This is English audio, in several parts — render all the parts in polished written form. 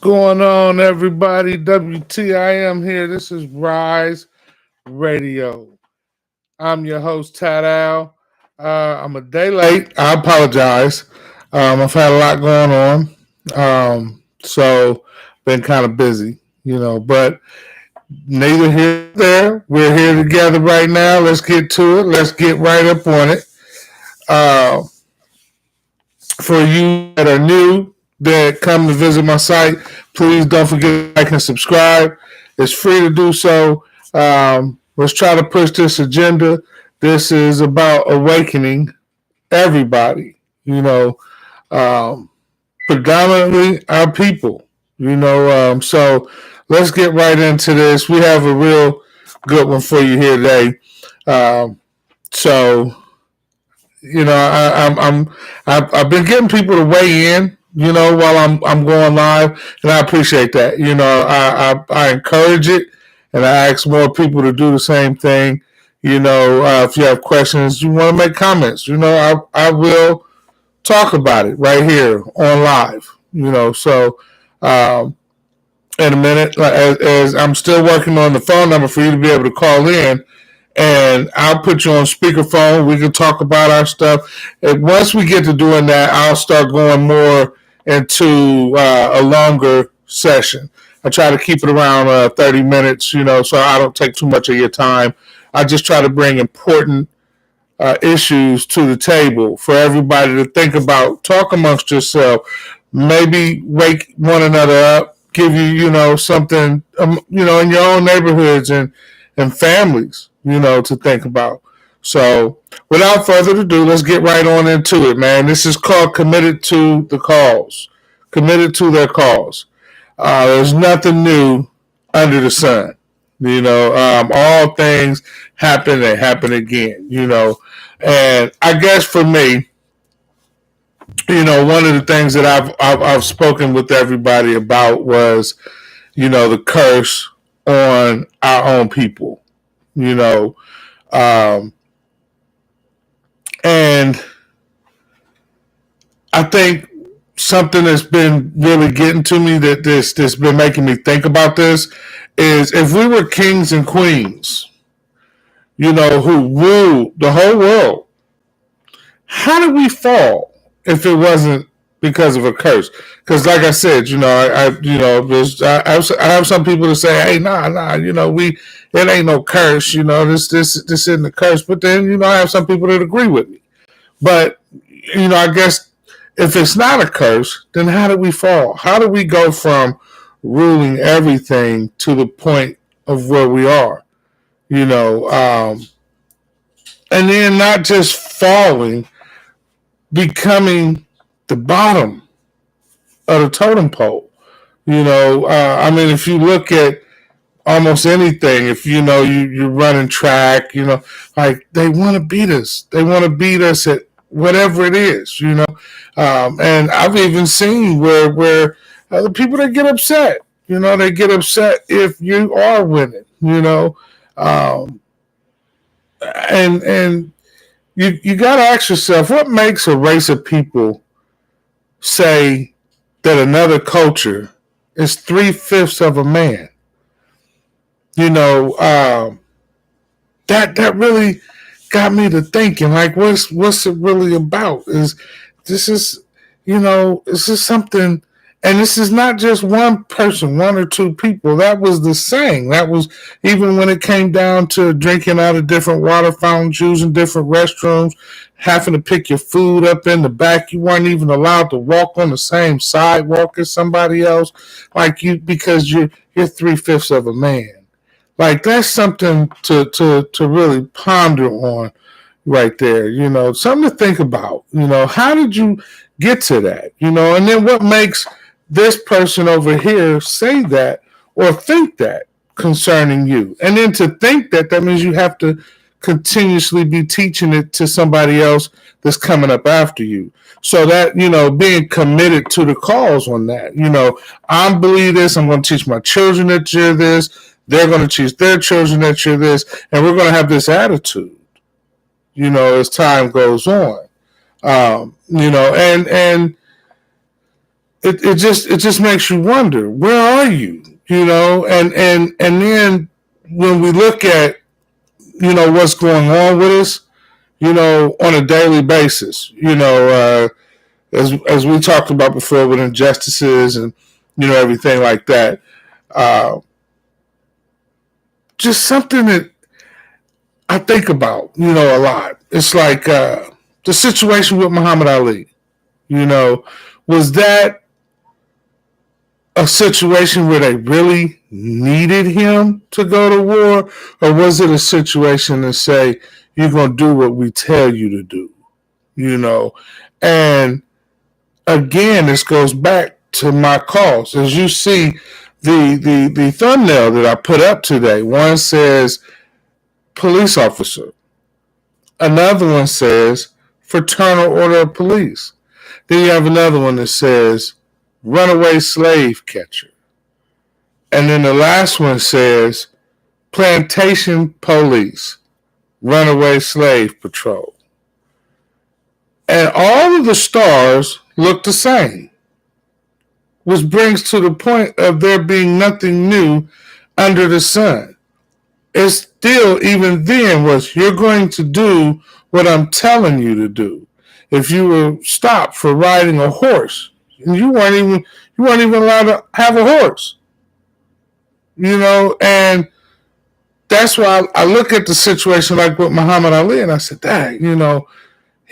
Going on, everybody? WTIM here. This is Rise Radio. I'm your host, Tad Al. I'm a day late. I apologize. I've had a lot going on, so been kind of busy, But neither here nor there. We're here together right now. Let's get to it. Let's get right up on it. Uh, for you that are new, that come to visit my site, please don't forget to like and subscribe. It's free to do so. Let's try to push this agenda. This is about awakening everybody, um, predominantly our people, So let's get right into this. We have a real good one for you here today. Um, so I've been getting people to weigh in, while I'm going live, and I appreciate that. I encourage it, and I ask more people to do the same thing. If you have questions, you want to make comments, I will talk about it right here on live. So in a minute, as I'm still working on the phone number for you to be able to call in, and I'll put you on speakerphone. We can talk about our stuff. And once we get to doing that, I'll start going more into a longer session. I try to keep it around 30 minutes, so I don't take too much of your time. I just try to bring important issues to the table for everybody to think about. Talk amongst yourself. Maybe wake one another up. Give you, something, in your own neighborhoods and families, to think about. So, without further ado, let's get right on into it, man. This is called Committed to the Cause. Committed to their cause. There's nothing new under the sun. All things happen and happen again, And I guess for me, one of the things that I've spoken with everybody about was, the curse on our own people, you know, um, and I think something that's been really getting to me that's been making me think about this is if we were kings and queens, who ruled the whole world, how did we fall if it wasn't because of a curse? Because, like I said, I have some people that say, "Hey, nah, it ain't no curse, this isn't a curse." But then, I have some people that agree with me. But I guess if it's not a curse, then how did we fall? How did we go from ruling everything to the point of where we are? You know, and then not just falling, becoming the bottom of the totem pole. If you look at almost anything, if you're running track, like they want to beat us. They want to beat us at whatever it is, And I've even seen where the people that get upset, they get upset if you are winning, um, and you got to ask yourself, what makes a race of people say that another culture is 3/5 of a man? You know, that really got me to thinking, like, what's it really about? This is this is something, and this is not just one person, one or two people. That was the saying. That was even when it came down to drinking out of different water fountains, using different restrooms, having to pick your food up in the back. You weren't even allowed to walk on the same sidewalk as somebody else, because you're 3/5 of a man. Like, that's something to really ponder on right there. Something to think about. How did you get to that? And then what makes this person over here say that or think that concerning you? And then to think that means you have to continuously be teaching it to somebody else that's coming up after you. So that, being committed to the cause on that. I believe this. I'm going to teach my children that you're this. They're going to teach their children that you're this. And we're going to have this attitude, as time goes on. And it just makes you wonder, where are you? And then when we look at what's going on with us, on a daily basis, as we talked about before with injustices and everything like that, uh, just something that I think about, a lot. It's like the situation with Muhammad Ali. You know, was that a situation where they really needed him to go to war, or was it a situation to say you're gonna do what we tell you to do? You know, and again, this goes back to my cause. As you see, the thumbnail that I put up today, one says police officer, another one says fraternal order of police. Then you have another one that says runaway slave catcher. And then the last one says plantation police, runaway slave patrol. And all of the stars look the same, which brings to the point of there being nothing new under the sun. It still, even then, was you're going to do what I'm telling you to do. If you were stopped for riding a horse, you weren't even allowed to have a horse, and that's why I look at the situation like with Muhammad Ali, and I said, dang, he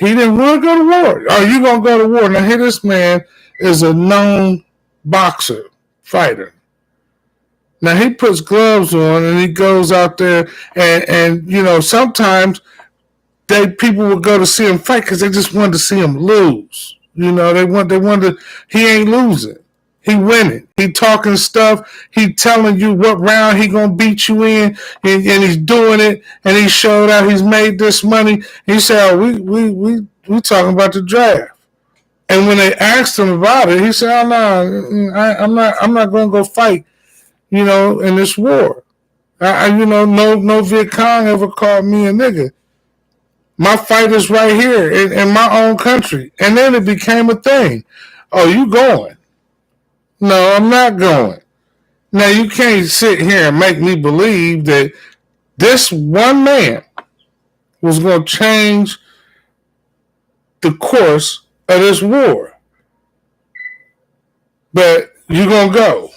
didn't want to go to war. Are you gonna go to war? Now here, this man is a known boxer, fighter. Now he puts gloves on and he goes out there, and sometimes people would go to see him fight because they just wanted to see him lose. They wanted. He ain't losing. He winning. He talking stuff. He telling you what round he gonna beat you in, and he's doing it. And he showed out. He's made this money. He said, "Oh, we talking about the draft." And when they asked him about it, he said, "Oh no, I'm not gonna go fight. In this war. No Viet Cong ever called me a nigga. My fight is right here in my own country." And then it became a thing. Oh, you going? No, I'm not going. Now, you can't sit here and make me believe that this one man was going to change the course of this war. But you're going to go.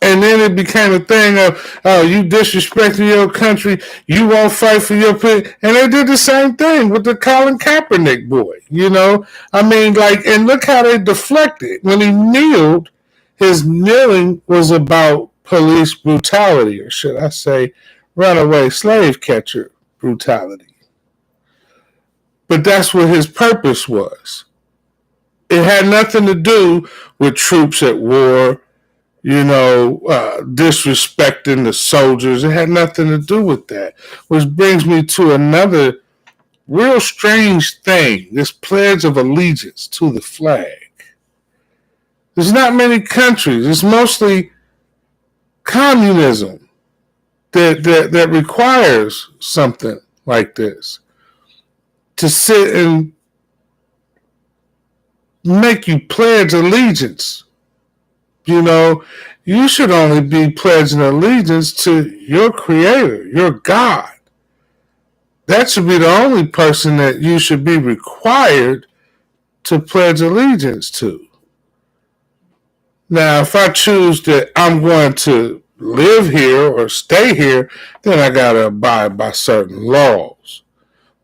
And then it became a thing of, oh, you disrespecting your country, you won't fight for your people. And they did the same thing with the Colin Kaepernick boy, and look how they deflected. When he kneeled, his kneeling was about police brutality, or should I say, runaway slave catcher brutality. But that's what his purpose was. It had nothing to do with troops at war, disrespecting the soldiers. It had nothing to do with that. Which brings me to another real strange thing, this Pledge of Allegiance to the flag. There's not many countries. It's mostly communism that requires something like this. To sit and make you pledge allegiance. You should only be pledging allegiance to your creator, your God. That should be the only person that you should be required to pledge allegiance to. Now, if I choose that I'm going to live here or stay here, then I got to abide by certain laws.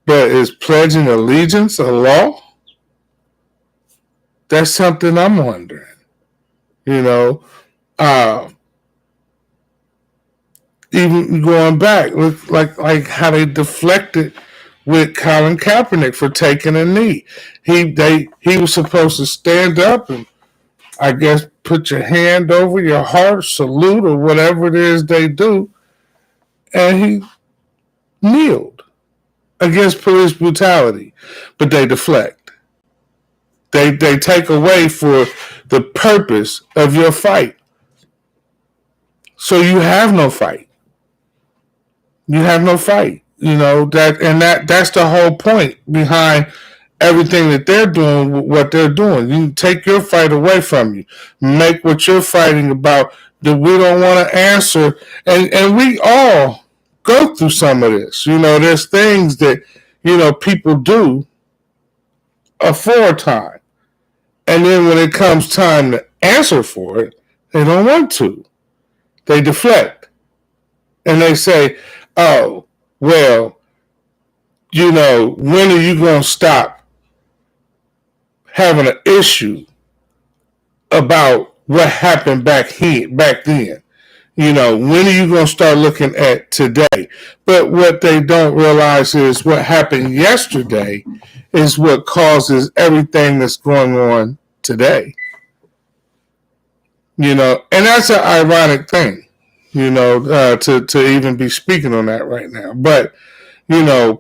But is pledging allegiance a law? That's something I'm wondering. Even going back, like how they deflected with Colin Kaepernick for taking a knee. He was supposed to stand up and, I guess, put your hand over your heart, salute, or whatever it is they do, and he kneeled against police brutality. But they deflect. They take away for the purpose of your fight. So you have no fight. You have no fight. That's the whole point behind everything that they're doing, what they're doing. You take your fight away from you. Make what you're fighting about that we don't want to answer. And we all go through some of this. There's things that, people do for a time. And then when it comes time to answer for it, they don't want to. They deflect. And they say, oh, well, when are you going to stop having an issue about what happened back then? When are you going to start looking at today? But what they don't realize is what happened yesterday is what causes everything that's going on today. And that's an ironic thing, to even be speaking on that right now. But, even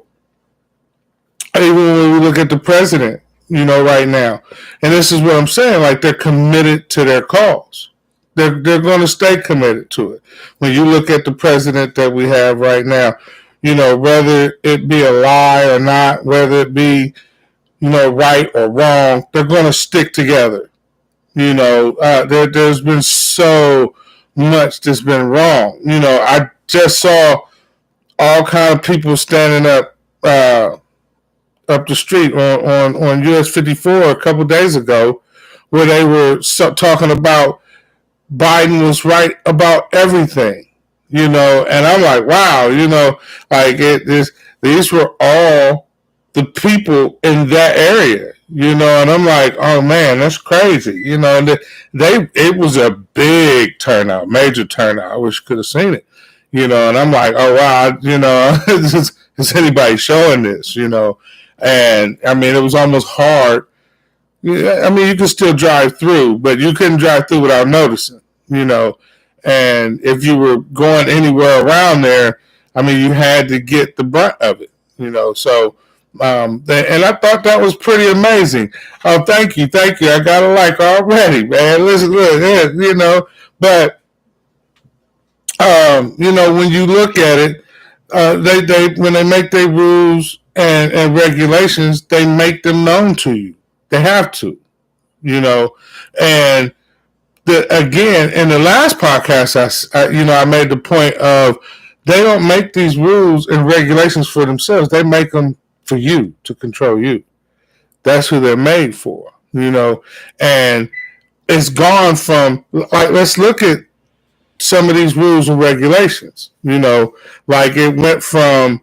when we look at the president, right now, and this is what I'm saying, like they're committed to their cause. They're going to stay committed to it. When you look at the president that we have right now, whether it be a lie or not, whether it be, right or wrong, they're going to stick together. There's been so much that's been wrong. I just saw all kind of people standing up the street on US 54 a couple days ago, where they were talking about Biden was right about everything, and I'm like, wow, like these were all the people in that area, and I'm like, oh man, that's crazy, and it was a big turnout, major turnout. I wish you could have seen it, and I'm like, oh wow, is anybody showing this, and I mean, it was almost hard. I mean, you could still drive through, but you couldn't drive through without noticing, and if you were going anywhere around there, I mean, you had to get the brunt of it, so, and I thought that was pretty amazing. Oh, thank you. I got a like already, man. Listen, look, but, when you look at it, they when they make their rules and regulations, they make them known to you. They have to, and again, in the last podcast, I made the point of they don't make these rules and regulations for themselves. They make them for you, to control you. That's who they're made for, and it's gone from, like, let's look at some of these rules and regulations, like it went from,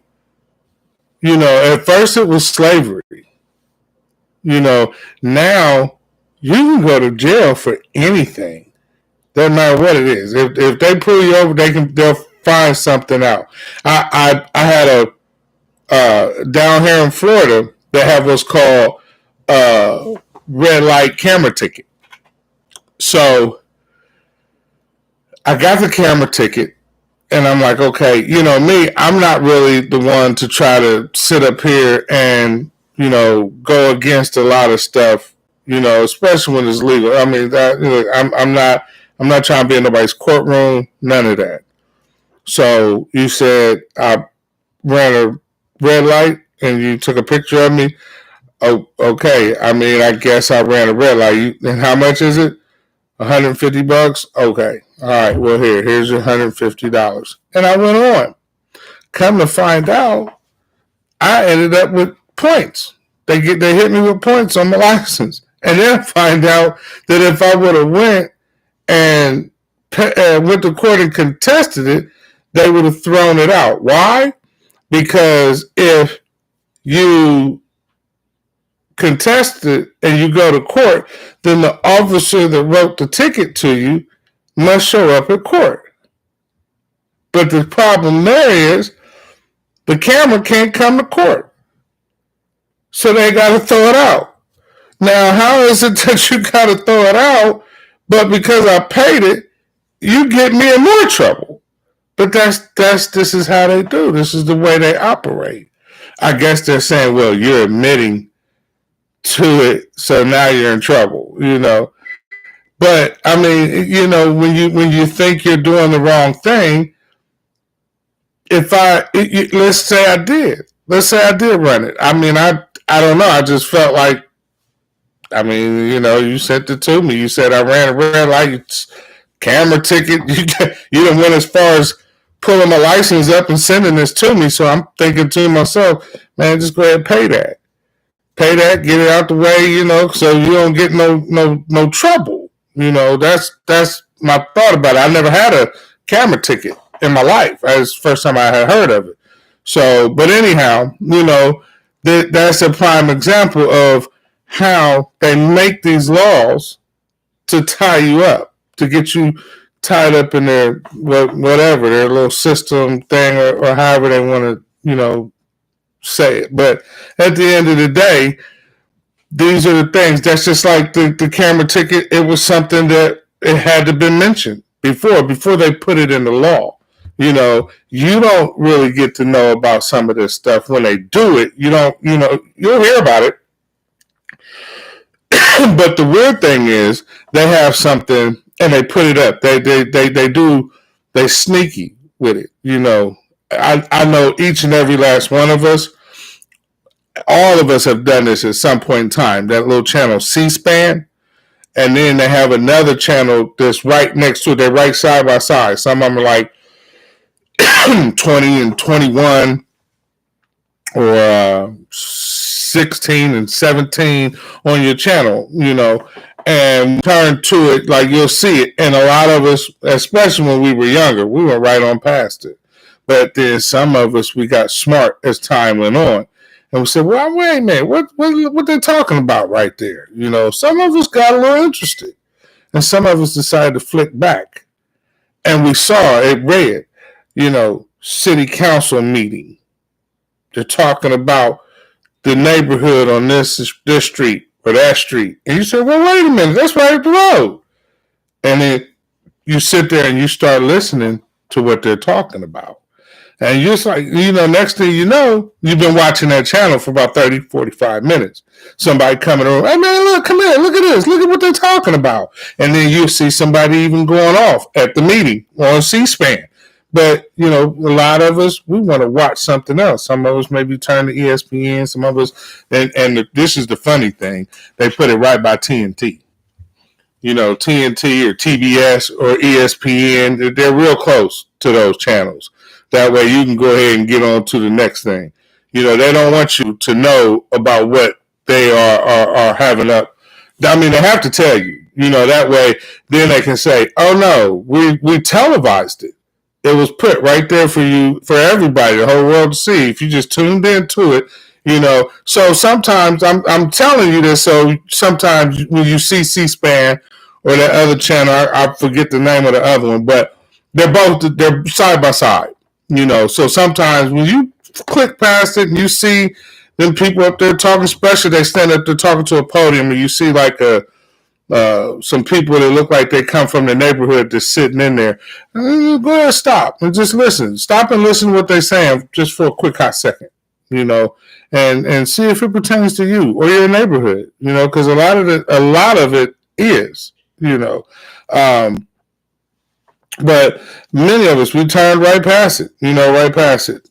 at first it was slavery, now you can go to jail for anything. Doesn't matter what it is. If they pull you over, they'll find something out. I had a down here in Florida, they have what's called red light camera ticket. So I got the camera ticket, and I'm like, okay, me, I'm not really the one to try to sit up here and go against a lot of stuff, especially when it's legal. I mean, I'm not trying to be in nobody's courtroom, none of that. So you said I ran a red light and you took a picture of me. Oh, okay. I mean, I guess I ran a red light. And how much is it? $150? Okay. All right. Well, here's your $150. And I went on. Come to find out, I ended up with points. They hit me with points on my license. And then find out that if I would have went to court and contested it, they would have thrown it out. Why? Because if you contest it and you go to court, then the officer that wrote the ticket to you must show up at court. But the problem there is the camera can't come to court. So they got to throw it out. Now, how is it that you got to throw it out, but because I paid it, you get me in more trouble? But this is how they do. This is the way they operate. I guess they're saying, well, you're admitting to it, so now you're in trouble, But I mean, when you think you're doing the wrong thing, let's say I did run it. I mean, I I don't know. I just felt like, I mean, you sent it to me. You said I ran a red light, camera ticket. You didn't went as far as pulling my license up and sending this to me. So I'm thinking to myself, man, just go ahead and pay that. Pay that, get it out the way, so you don't get no trouble. That's my thought about it. I never had a camera ticket in my life. That's the first time I had heard of it. So, but anyhow, that's a prime example of how they make these laws to tie you up, to get you tied up in their whatever, their little system thing, or however they want to, say it. But at the end of the day, these are the things. That's just like the camera ticket. It was something that it had to be mentioned before they put it in the law. You don't really get to know about some of this stuff when they do it. You don't, you'll hear about it. But the weird thing is they have something and they put it up. They sneaky with it. I know each and every last one of us, all of us have done this at some point in time. That little channel C-SPAN, and then they have another channel that's right next to it. They're right side by side. Some of them are like 20 and 21, or 16 and 17 on your channel, and turn to it, like you'll see it. And a lot of us, especially when we were younger, we went right on past it. But then some of us, we got smart as time went on. And we said, well, wait a minute, what they're talking about right there? Some of us got a little interested. And some of us decided to flick back. And we saw it read, city council meeting. They're talking about the neighborhood on this street or that street. And you say, well, wait a minute, that's right up the road. And then you sit there and you start listening to what they're talking about. And you're just like, next thing you know, you've been watching that channel for about 30, 45 minutes. Somebody coming over, hey man, look, come here, look at this, look at what they're talking about. And then you see somebody even going off at the meeting on C-SPAN. But, a lot of us, we want to watch something else. Some of us maybe turn to ESPN, some of us, and this is the funny thing, they put it right by TNT. TNT or TBS or ESPN, they're real close to those channels. That way you can go ahead and get on to the next thing. They don't want you to know about what they are having up. I mean, they have to tell you, that way then they can say, oh no, we televised it. It was put right there for you, for everybody, the whole world to see. If you just tuned into it, So sometimes I'm telling you this. So sometimes when you see C-SPAN or that other channel, I forget the name of the other one, but they're side by side. So sometimes when you click past it and you see them people up there talking, especially they stand up there talking to a podium, and you see like some people that look like they come from the neighborhood that's sitting in there. Go ahead, stop and just listen. Stop and listen to what they're saying just for a quick hot second, and see if it pertains to you or your neighborhood, because a lot of it is, but many of us, we turned right past it, right past it.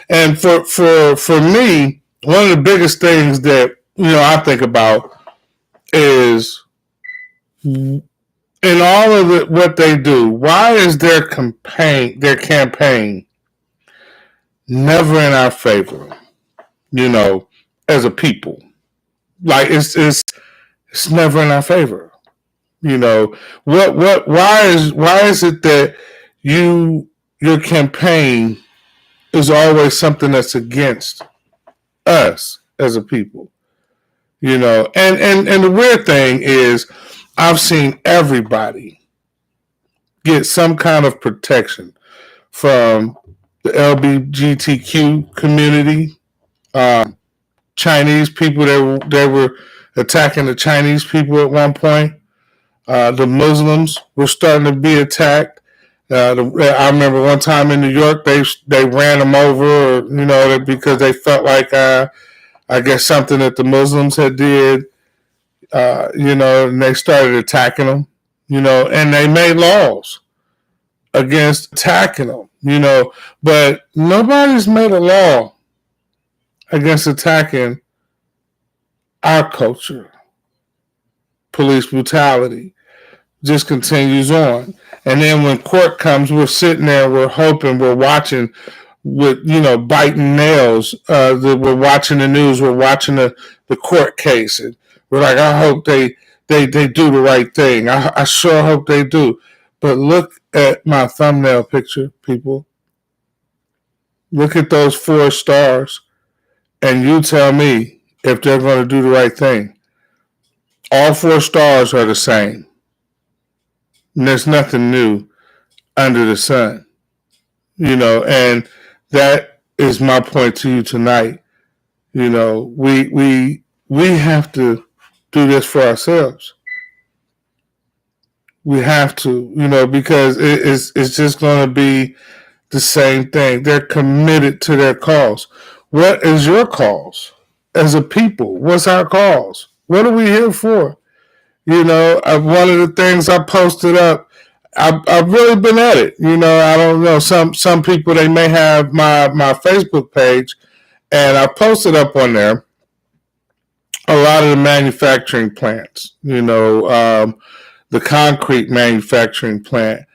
And for me, one of the biggest things that, I think about is in all of what they do, why is their campaign never in our favor, as a people? Like it's never in our favor. Why is it that your campaign is always something that's against us as a people? And the weird thing is I've seen everybody get some kind of protection from the LGBTQ community, Chinese people that were attacking the Chinese people at one point. The Muslims were starting to be attacked. I remember one time in New York, they ran them over, because they felt like, I guess something that the Muslims had did, and they started attacking them, and they made laws against attacking them, but nobody's made a law against attacking our culture, police brutality, just continues on. And then when court comes, we're sitting there, we're hoping, we're watching with, biting nails. We're watching the news, we're watching the court case, and we're like, I hope they do the right thing. I sure hope they do. But look at my thumbnail picture, people. Look at those 4 stars, and you tell me if they're going to do the right thing. All 4 stars are the same. And there's nothing new under the sun, and that is my point to you tonight. We have to do this for ourselves. We have to, because it's just going to be the same thing. They're committed to their cause. What is your cause as a people? What's our cause? What are we here for? One of the things I posted up, I've really been at it. I don't know. Some people, they may have my Facebook page, and I posted up on there a lot of the manufacturing plants. The concrete manufacturing plant,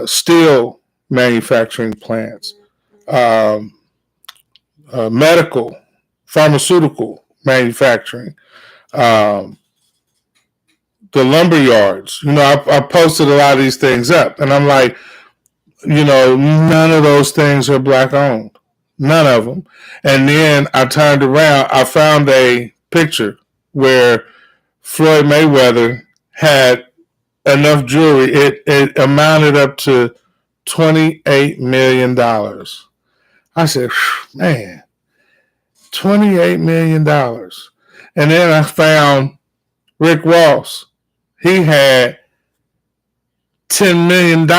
steel manufacturing plants, medical, pharmaceutical manufacturing, the lumber yards. I posted a lot of these things up, and I'm like, none of those things are black owned. None of them. And then I turned around, I found a picture where Floyd Mayweather had enough jewelry. It amounted up to $28 million. I said, man, $28 million. And then I found Rick Ross. He had $10 million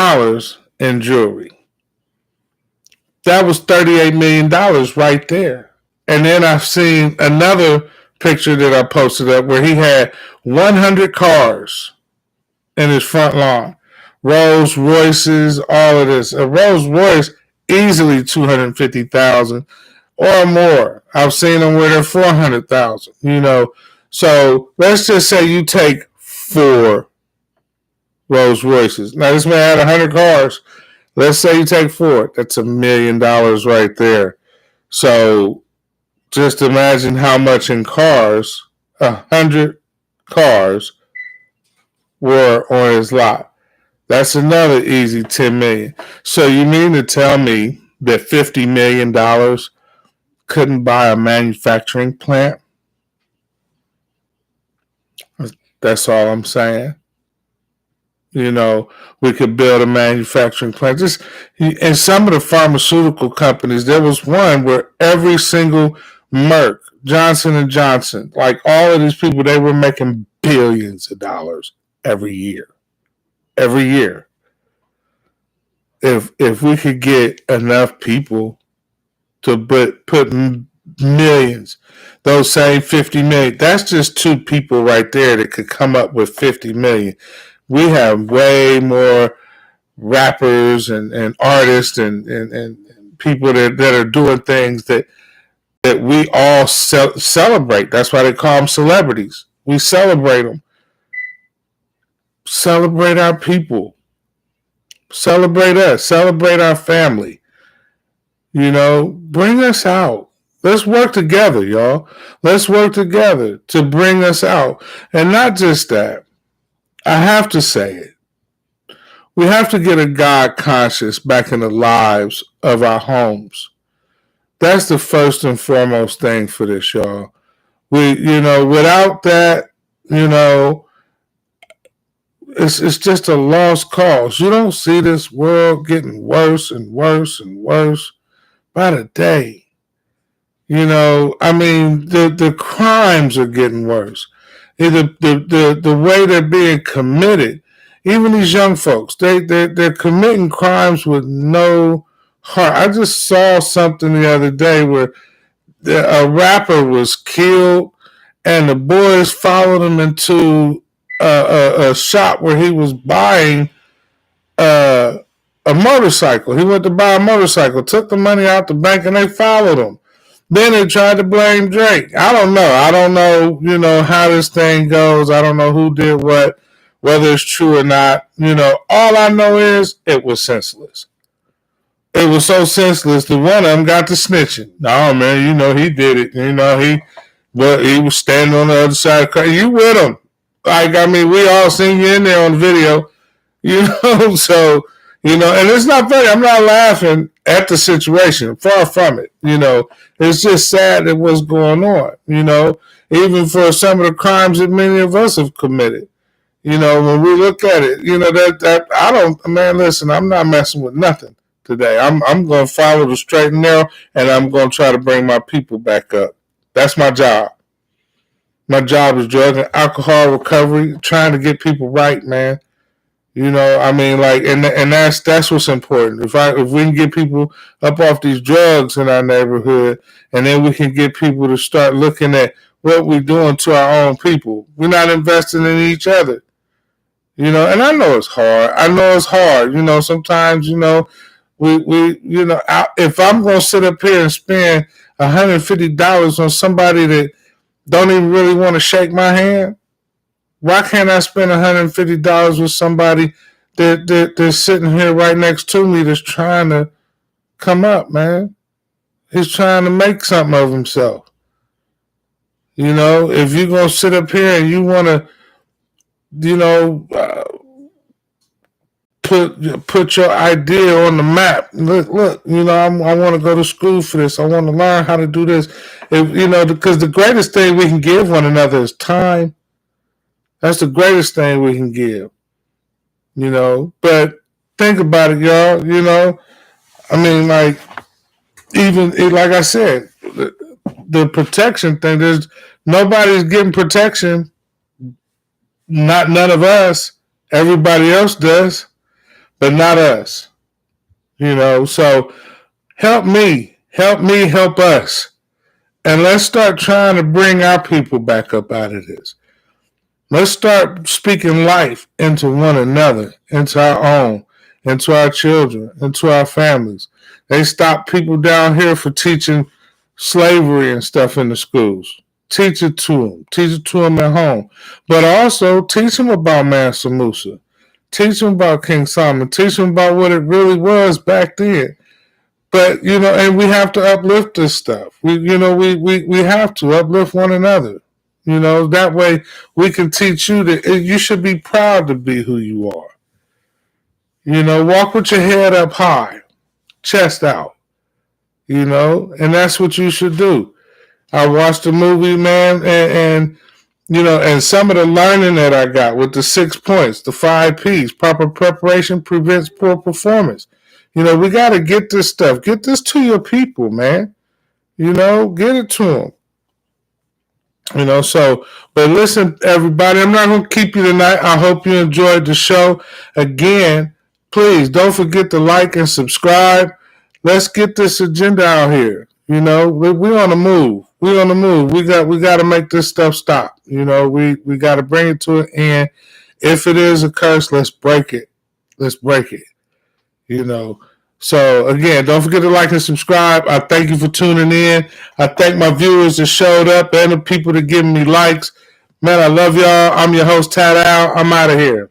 in jewelry. That was $38 million right there. And then I've seen another picture that I posted up where he had 100 cars in his front lawn. Rolls Royces, all of this. A Rolls Royce, easily $250,000 or more. I've seen them where they're $400,000, So let's just say you take 4 Rolls Royces. Now, this man had 100 cars. Let's say you take 4. That's $1 million right there. So just imagine how much in cars, 100 cars were on his lot. That's another easy $10 million. So you mean to tell me that $50 million couldn't buy a manufacturing plant? That's all I'm saying. We could build a manufacturing plant. Just in some of the pharmaceutical companies, there was one where every single Merck, Johnson & Johnson, like all of these people, they were making billions of dollars every year. Every year. If we could get enough people to put millions, those same 50 million, that's just 2 people right there that could come up with 50 million. We have way more rappers and artists and people that are doing things that we all celebrate. That's why they call them celebrities. We celebrate them. Celebrate our people. Celebrate us. Celebrate our family. Bring us out. Let's work together, y'all. Let's work together to bring us out. And not just that. I have to say it. We have to get a God conscious back in the lives of our homes. That's the first and foremost thing for this, y'all. Without that, it's just a lost cause. You don't see this world getting worse and worse and worse by the day. The crimes are getting worse. The way they're being committed, even these young folks, they're committing crimes with no heart. I just saw something the other day where a rapper was killed, and the boys followed him into a shop where he was buying a motorcycle. He went to buy a motorcycle, took the money out the bank, and they followed him. Then they tried to blame Drake. I don't know. I don't know, how this thing goes. I don't know who did what, whether it's true or not. All I know is it was senseless. It was so senseless that one of them got to snitching. No, man, he did it. He was standing on the other side of the car. You with him. We all seen you in there on the video. So, and it's not funny. I'm not laughing at the situation. Far from it. It's just sad at what's going on. Even for some of the crimes that many of us have committed. When we look at it, that I don't, man, listen, I'm not messing with nothing today. I'm going to follow the straight and narrow, and I'm going to try to bring my people back up. That's my job. My job is drug and alcohol recovery, trying to get people right, man. And that's what's important. If we can get people up off these drugs in our neighborhood, and then we can get people to start looking at what we're doing to our own people. We're not investing in each other. And I know it's hard. Sometimes, if I'm going to sit up here and spend $150 on somebody that don't even really want to shake my hand, why can't I spend $150 with somebody that's sitting here right next to me that's trying to come up, man? He's trying to make something of himself. If you're going to sit up here and you want to, put your idea on the map. Look, I want to go to school for this. I want to learn how to do this. Because the greatest thing we can give one another is time. That's the greatest thing we can give. But think about it, y'all. Even like I said, the protection thing. Nobody's getting protection. None of us. Everybody else does, but not us. So help me, help us. And let's start trying to bring our people back up out of this. Let's start speaking life into one another, into our own, into our children, into our families. They stop people down here for teaching slavery and stuff in the schools. Teach it to them. Teach it to them at home. But also teach them about Mansa Musa. Teach them about King Solomon. Teach them about what it really was back then. But, and we have to uplift this stuff. We have to uplift one another. That way we can teach you that you should be proud to be who you are. Walk with your head up high, chest out, and that's what you should do. I watched the movie, man, and some of the learning that I got with the 6 points, the 5 P's, proper preparation prevents poor performance. We got to get this stuff. Get this to your people, man. Get it to them. But listen, everybody, I'm not going to keep you tonight. I hope you enjoyed the show. Again, please don't forget to like and subscribe. Let's get this agenda out here. We're on the move. We're on the move. We got to make this stuff stop. We got to bring it to an end. If it is a curse, let's break it. Let's break it. So again, don't forget to like and subscribe. I thank you for tuning in. I thank my viewers that showed up and the people that give me likes. Man, I love y'all. I'm your host, Tad Al. I'm out of here.